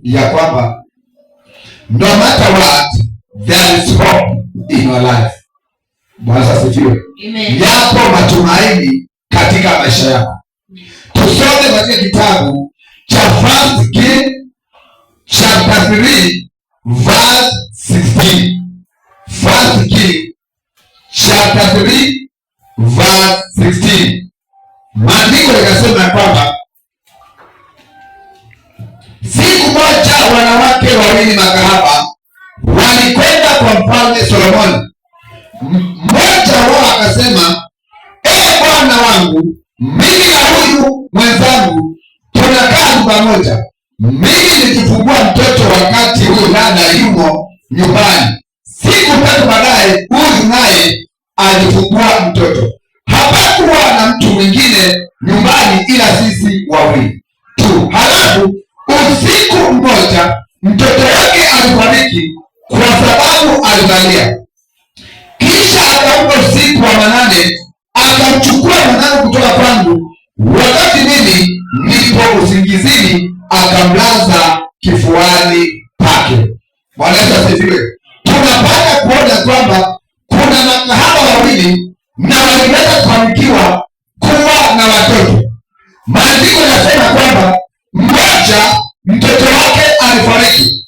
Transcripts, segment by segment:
ya kwamba no matter what there is hope in your life. Bwana asifiwe. Amen. Yapo matumaini katika maisha yako. Tusome katika kitabu cha 1 Kings chapter 3 verse 16. 1 Kings chapter 3 verse 16. Maandiko yakasema kwamba siku moja wanawake wawili makahaba walikwenda kwa mfalme Solomoni. Mmoja wao akasema, bwana wangu, mimi na huyu mwenzangu tunakaa nyumba moja. Mimi nikifungua mtoto wakati huyu dada yumo nyumbani. Siku 3 baadaye huyu naye alifungua mtoto. Hapakuwa na mtu mwingine nyumbani ila sisi wawili tu. Halafu usiku mmoja mtoto wake alifariki kwa sababu alizalia. Kisha akampa usiku wa 8 akamchukua mwanangu kutoka kwangu, wakati mimi nipo usingizini, akamlaza kifuani pake. Bwana Yesu asifiwe. Tunapata kuona kwamba kuna makahaba wawili na waliweza kufanikiwa kuwa na watoto. Maandiko yanasema kwamba mmoja mtoto wake alifariki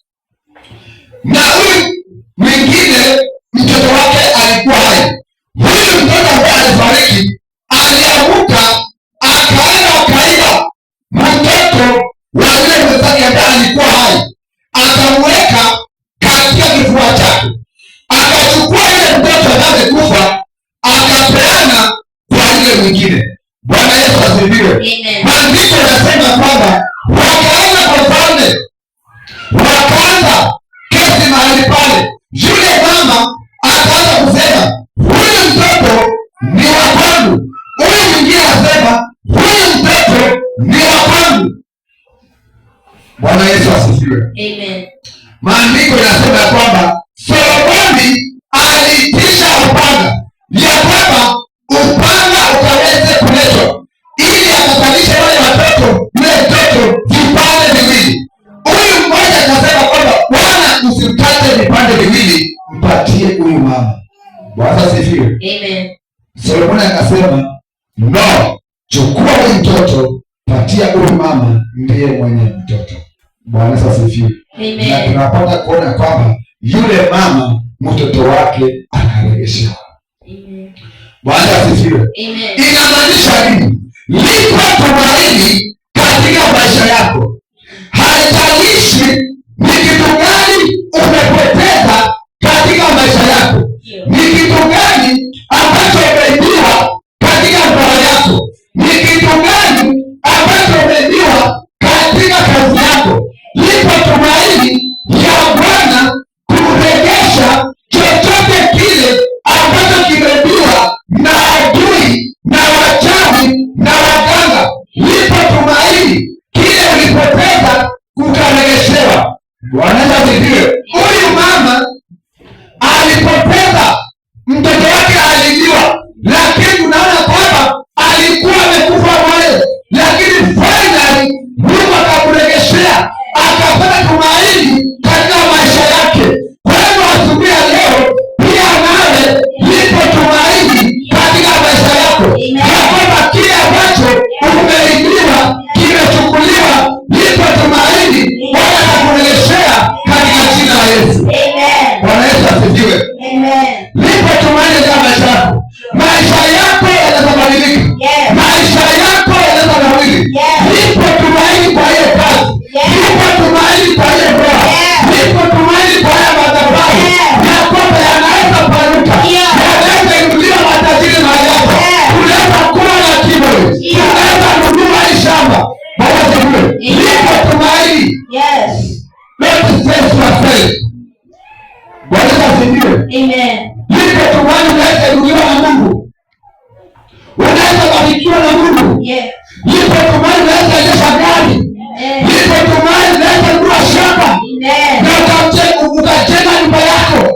na huyu mwingine mtoto wake alikuwa hai. Huyu mtoto ambaye alifariki aliamuka akaenda akaiba mtoto wa yule mwenzake ambaye alikuwa hai, akamweka katika kifua chake, akachukua ile mtoto ambaye amekufa akapeana kwa yule mwingine. Bwana Yesu asifiwe. Maandiko yanasema kwamba wakaenda kwa mfalme, wakaanza kesi mahali pale. Yule mama akaanza kusema, huyu mtoto ni wa kwangu. Huyu mwingine asema, huyu mtoto ni wa kwangu. Bwana Yesu asifiwe. Amen. Maandiko yanasema kwamba Solomoni aliitisha upanga, ya kwamba upanga ukaweze kuletwa ili akatanishe wale watoto, yule mtoto vipande viwili. Huyu mmoja akasema kwamba Bwana, usimkate vipande viwili, mpatie huyu mama. Bwana asifiwe. Amen. Solomoni akasema, no, chukua huyu mtoto, patia huyu mama, ndiye mwenye mtoto. Bwana asifiwe. Amen. Na tunapata kuona kwamba yule mama mtoto wake anarejeshewa. Amen. Bwana asifiwe. Amen. Inamaanisha nini? Lipo tumaini katika maisha yako. Haijalishi ni kitu gani umepoteza katika maisha yako, ni kitu gani ambacho umeibiwa katika ndoa yako, ni kitu gani ambacho umeibiwa katika kazi yako. Lipo tumaini ya Bwana kurejesha chochote kile ambacho kimeibiwa na adui na wachawi na waganga. Lipo tumaini, kile ulipoteza kukarejeshewa. Bwana asifiwe. Huyu mama alipoteza mtoto wake, aliibiwa, lakini tunaona kwamba alikuwa amekufa moyo, lakini finally Mungu akamregeshea, akapata tumaini katika maisha yake. Kwa hivyo asubuhi ya leo pia nawe lipo tumaini katika maisha yako, ya kwamba kile ambacho umeibiwa kimechukuliwa. Lipo tumaini, Bwana atakuregeshea katika jina la Yesu. Bwana Yesu asifiwe. Lipo tumaini katika maisha yako. Maisha yako yanabadilika, maisha yako yanabadilika. Lipo tumaini kwa hiyo kazi, lipo tumaini kwa hiyo ndoa, lipo tumaini kwa hiyo madhabahu, na kwamba yanaweza panuka, yanaweza inuliwa matajiri mahali hapo, unaweza kuwa na kiburi, unaweza kununua hii shamba. Bwana asifiwe. Lipo tumaini. Don't stress yourself. Bwana asifiwe. Amen. Lipo tumaini, unaweza inuliwa na Mungu, unaweza barikiwa na Mungu. Lipo tumaini, unaweza endesha gari. Lipo tumaini, unaweza kununua shamba na ukajenga nyumba yako.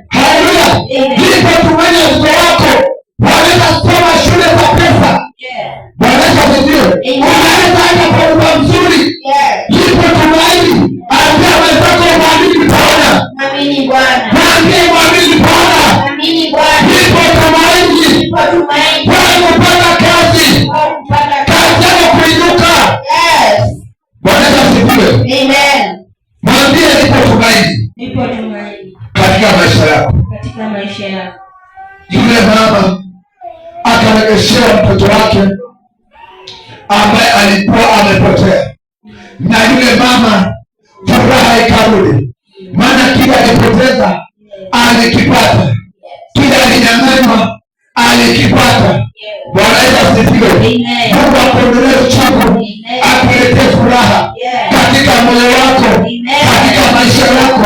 Haleluya. Lipo tumaini, watoto wako wanaweza soma shule kwa pesa. Bwana asifiwe. Unaweza enda kwa nyumba nzuri. Lipo tumaini. Amen. Mwambie nipo tumaini. Nipo tumaini. Katika maisha yako. Katika maisha yako. Yule mama akarejeshewa mtoto wake ambaye alikuwa amepotea, na yule mama furaha ikarudi, maana kile alipoteza alikipata, kile alinyang'anywa alikipata. Bwana Yesu asifiwe. Mungu akuondolee uchungu, akuletee furaha katika moyo wako, katika maisha yako,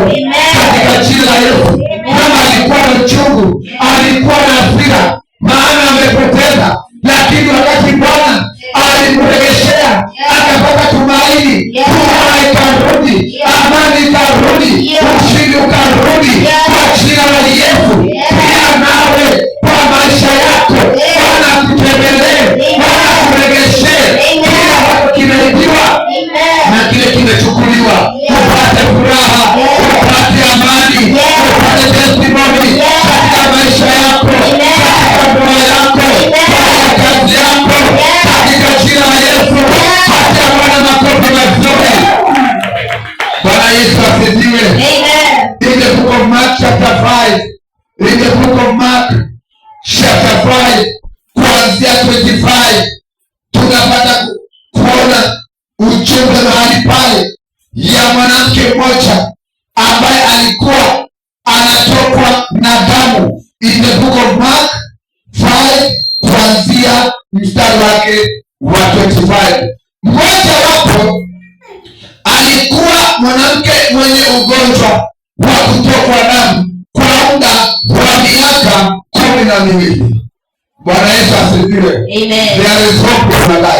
katika jina la Yesu. Kama alikuwa na uchungu, alikuwa na hasira, maana amepoteza, lakini wakati Bwana alimregeshea akapata tumaini, furaha ikarudi, amani ikarudi, ushindi ukarudi kwa jina la Yesu. Pia nawe kwa maisha yako Bwana akutembelee, Bwana akuregeshee kile ambacho kimeibiwa na kile kimechukuliwa, upate furaha, upate amani, upate testimoni katika maisha yako, katika ndoa yako, katika kazi yako, katika jina la Yesu. Patia Bwana makofi mazuri. Bwana Yesu asifiwe. In the book of Mark chapter 5, in the book of Mark chapter 5 kuanzia 25 tunapata kuona ujumbe mahali pale ya mwanamke mmoja ambaye alikuwa anatokwa na damu. In the book of Mark 5 kuanzia mstari wake wa 25. Mmoja wapo alikuwa mwanamke mwenye ugonjwa wa kutokwa damu kwa muda wa miaka 12. Bwana Yesu asifiwe. Amen. There is hope in my life.